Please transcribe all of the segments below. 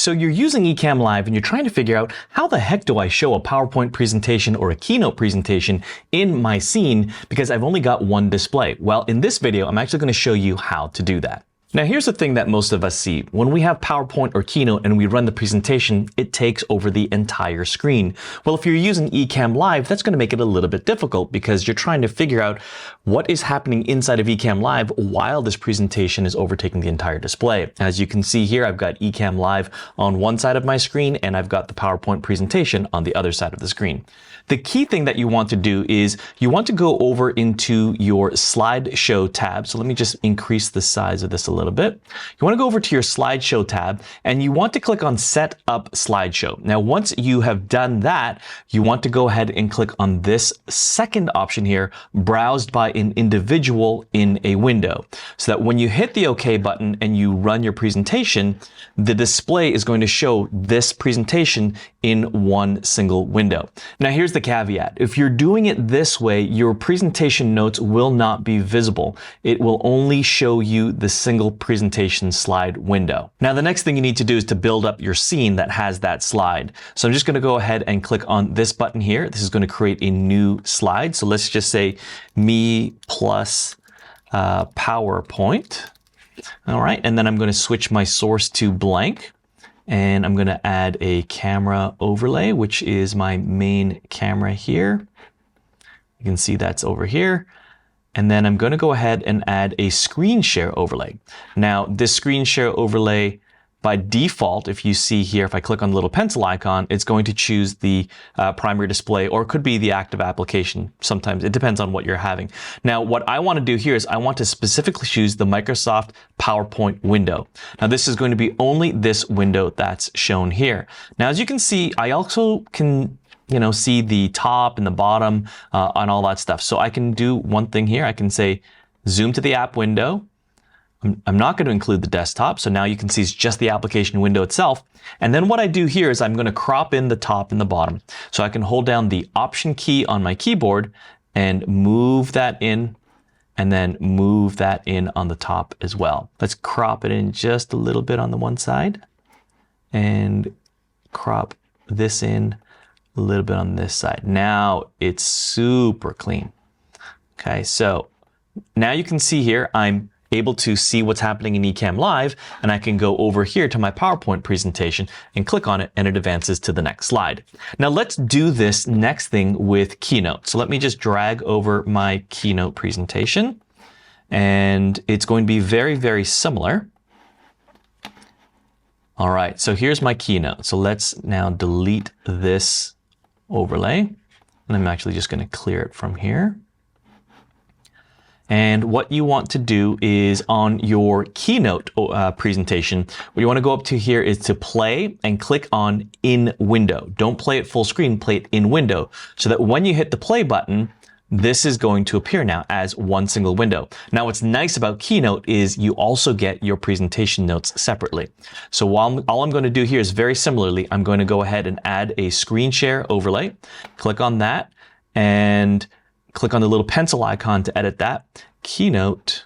So you're using Ecamm Live and you're trying to figure out how the heck do I show a PowerPoint presentation or a Keynote presentation in my scene because I've only got one display. Well, in this video, I'm actually going to show you how to do that. Now, here's the thing that most of us see. When we have PowerPoint or Keynote and we run the presentation, it takes over the entire screen. Well, if you're using Ecamm Live, that's going to make it a little bit difficult because you're trying to figure out what is happening inside of Ecamm Live while this presentation is overtaking the entire display. As you can see here, I've got Ecamm Live on one side of my screen and I've got the PowerPoint presentation on the other side of the screen. The key thing that you want to do is you want to go over into your slideshow tab. So let me just increase the size of this a little bit. You want to go over to your slideshow tab and you want to click on set up slideshow. Now, once you have done that, you want to go ahead and click on this second option here, browsed by an individual in a window. So that when you hit the OK button and you run your presentation, the display is going to show this presentation in one single window. Now, here's the caveat. If you're doing it this way, your presentation notes will not be visible. It will only show you the single presentation slide window. Now, the next thing you need to do is to build up your scene that has that slide. So I'm just going to go ahead and click on this button here. This is going to create a new slide. So let's just say me plus PowerPoint. All right. And then I'm going to switch my source to blank. And I'm going to add a camera overlay, which is my main camera here. You can see that's over here. And then I'm going to go ahead and add a screen share overlay. Now, this screen share overlay, by default, if you see here, if I click on the little pencil icon, it's going to choose the primary display, or it could be the active application. Sometimes it depends on what you're having. Now, what I want to do here is I want to specifically choose the Microsoft PowerPoint window. Now, this is going to be only this window that's shown here. Now, as you can see, I also can see the top and the bottom and all that stuff. So I can do one thing here. I can say zoom to the app window. I'm not going to include the desktop, so now you can see it's just the application window itself. And then what I do here is I'm going to crop in the top and the bottom. So I can hold down the Option key on my keyboard and move that in, and then move that in on the top as well. Let's crop it in just a little bit on the one side and crop this in a little bit on this side. Now it's super clean. Okay, so now you can see here I'm able to see what's happening in Ecamm Live, and I can go over here to my PowerPoint presentation and click on it, and it advances to the next slide. Now let's do this next thing with Keynote. So let me just drag over my Keynote presentation, and it's going to be very, very similar. All right, so here's my Keynote. So let's now delete this overlay, and I'm actually just going to clear it from here. And what you want to do is on your Keynote presentation, what you want to go up to here is to play and click on in window. Don't play it full screen, play it in window, so that when you hit the play button, this is going to appear now as one single window. Now, what's nice about Keynote is you also get your presentation notes separately. So all I'm going to do here is very similarly, I'm going to go ahead and add a screen share overlay, click on that, and click on the little pencil icon to edit that. Keynote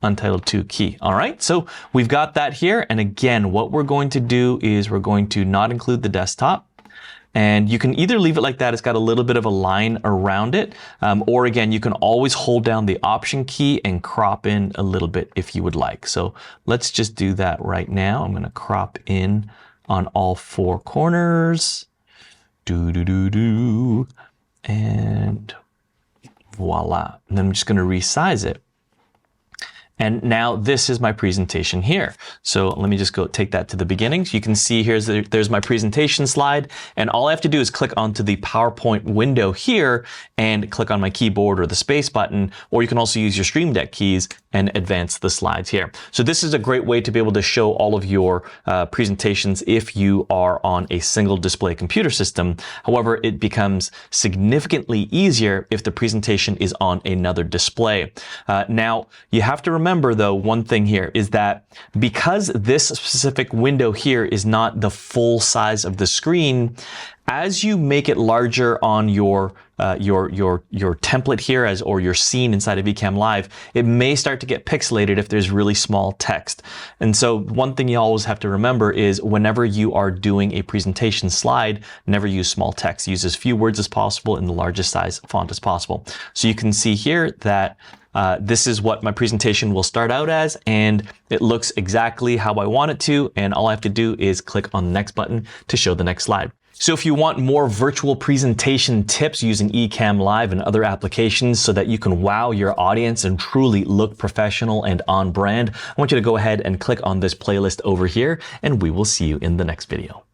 Untitled 2 key. All right, so we've got that here. And again, what we're going to do is we're going to not include the desktop. And you can either leave it like that, it's got a little bit of a line around it, or again, you can always hold down the Option key and crop in a little bit if you would like. So let's just do that right now. I'm going to crop in on all four corners. And voila. And then I'm just going to resize it. And now this is my presentation here. So let me just go take that to the beginning. So you can see there's my presentation slide. And all I have to do is click onto the PowerPoint window here and click on my keyboard or the space button, or you can also use your Stream Deck keys and advance the slides here. So this is a great way to be able to show all of your presentations if you are on a single display computer system. However, it becomes significantly easier if the presentation is on another display. Now, you have to remember though, one thing here is that because this specific window here is not the full size of the screen, as you make it larger on your your template here or your scene inside of Ecamm Live, it may start to get pixelated if there's really small text. And so one thing you always have to remember is whenever you are doing a presentation slide, never use small text. Use as few words as possible in the largest size font as possible. So you can see here that this is what my presentation will start out as, and it looks exactly how I want it to, and all I have to do is click on the next button to show the next slide. So if you want more virtual presentation tips using Ecamm Live and other applications so that you can wow your audience and truly look professional and on brand, I want you to go ahead and click on this playlist over here, and we will see you in the next video.